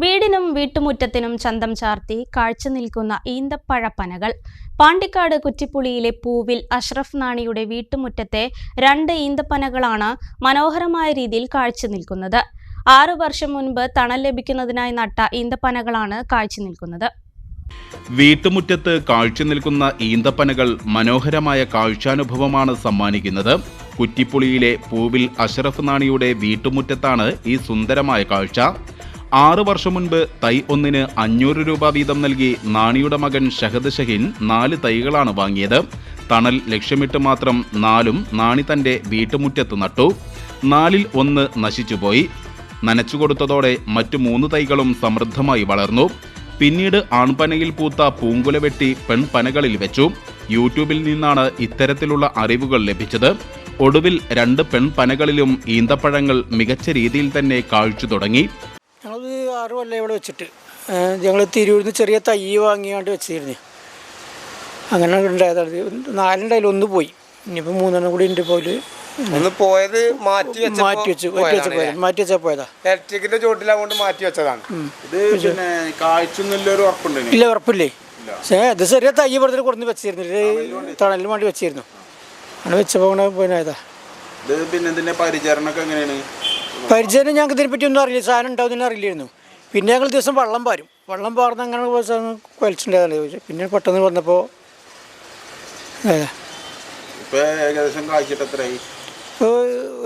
വീടിനും വീട്ടുമുറ്റത്തിനും ചന്തം ചാർത്തി കാഴ്ച നിൽക്കുന്ന ഈന്തപ്പഴപ്പനകൾ. പാണ്ടിക്കാട് കുറ്റിപ്പുളിയിലെ പൂവിൽ അഷ്റഫ് നാണിയുടെ വീട്ടുമുറ്റത്തെ 2 ഈന്തപ്പനകളാണ് മനോഹരമായ രീതിയിൽ കാഴ്ച നിൽക്കുന്നത്. 6 വർഷം മുൻപ് തണൽ ലഭിക്കുന്നതിനായി നട്ട ഈന്തപ്പനകളാണ് കാഴ്ച നിൽക്കുന്നത്. വീട്ടുമുറ്റത്ത് കാഴ്ച നിൽക്കുന്ന ഈന്തപ്പനകൾ മനോഹരമായ കാഴ്ചാനുഭവമാണ് സമ്മാനിക്കുന്നത്. കുറ്റിപ്പുളിയിലെ പൂവിൽ അഷ്റഫ് നാണിയുടെ വീട്ടുമുറ്റത്താണ് ഈ സുന്ദരമായ കാഴ്ച. 6 വർഷം മുൻപ് തൈ ഒന്നിന് 500 രൂപ വീതം നൽകി നാണിയുടെ മകൻ ഷഹദ് ഷഹീൻ 4 തൈകളാണ് വാങ്ങിയത്. തണൽ ലക്ഷ്യമിട്ട് മാത്രം 4ഉം നാണി തന്റെ വീട്ടുമുറ്റത്ത് നട്ടു. 4ൽ 1 നശിച്ചുപോയി. നനച്ചുകൊടുത്തതോടെ മറ്റു 3 തൈകളും സമൃദ്ധമായി വളർന്നു. പിന്നീട് ആൺപനയിൽ പൂത്ത പൂങ്കുല വെട്ടി പെൺപനകളിൽ വെച്ചു. യൂട്യൂബിൽ നിന്നാണ് ഇത്തരത്തിലുള്ള അറിവുകൾ ലഭിച്ചത്. ഒടുവിൽ 2 പെൺപനകളിലും ഈന്തപ്പഴങ്ങൾ മികച്ച രീതിയിൽ തന്നെ കാഴ്ച തുടങ്ങി. ഞങ്ങൾ 6 കൊല്ലം ഇവിടെ വെച്ചിട്ട് ഞങ്ങൾ തിരൂരിൽ നിന്ന് ചെറിയ തൈ വാങ്ങിയാണ്ട് വെച്ചിരുന്നു. അങ്ങനെ ഉണ്ടായതാണ്. 4 ഉണ്ടായാലും 1 പോയി. ഇനിയിപ്പോൾ 3 കൂടി ഉണ്ട്. പോയത് മാറ്റി വെച്ചാൽ പോയതാ. ഇലക്ട്രിക്കിന്റെ ചോട്ടിലാകൊണ്ട് മാറ്റി വെച്ചതാണ്. ഇല്ല, ഉറപ്പില്ലേ. ഇത് ചെറിയ തൈ പുറത്തിൽ കൊടുത്ത് വെച്ചിരുന്നു. തണലിന് വേണ്ടി വെച്ചിരുന്നു. അങ്ങനെ വെച്ചപ്പോൾ പോയതാ. പരിചരണം ഞങ്ങൾക്ക് ഇതിനെപ്പറ്റി ഒന്നും അറിയില്ല. സാധനം ഉണ്ടാവുന്നതിന് അറിയില്ലായിരുന്നു. പിന്നെ ഞങ്ങൾ ദിവസം വെള്ളം പാർന്ന് അങ്ങനെ കുഴച്ചിട്ടുണ്ടായതാണ്. പിന്നെ പെട്ടെന്ന് വന്നപ്പോൾ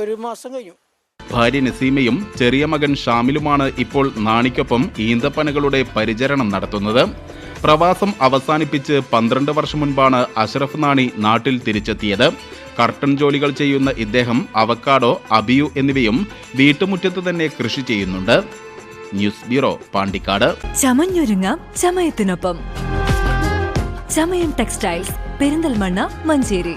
ഒരു മാസം കഴിഞ്ഞു. ഭാര്യ നസീമയും ചെറിയ മകൻ ഷാമിലുമാണ് ഇപ്പോൾ നാണിക്കൊപ്പം ഈന്തപ്പനകളുടെ പരിചരണം നടത്തുന്നത്. പ്രവാസം അവസാനിപ്പിച്ച് 12 വർഷം മുൻപാണ് അഷ്റഫ് നാണി നാട്ടിൽ തിരിച്ചെത്തിയത്. കർട്ടൻ ജോലികൾ ചെയ്യുന്ന ഇദ്ദേഹം അവക്കാഡോ, അബിയു എന്നിവയും വീട്ടുമുറ്റത്ത് തന്നെ കൃഷി ചെയ്യുന്നുണ്ട്. News bureau, Pandikkad. ചമഞ്ഞൊരുങ്ങാം ചമയത്തിനൊപ്പം. ചമയം ടെക്സ്റ്റൈൽസ്, പെരിന്തൽമണ്ണ, മഞ്ചേരി.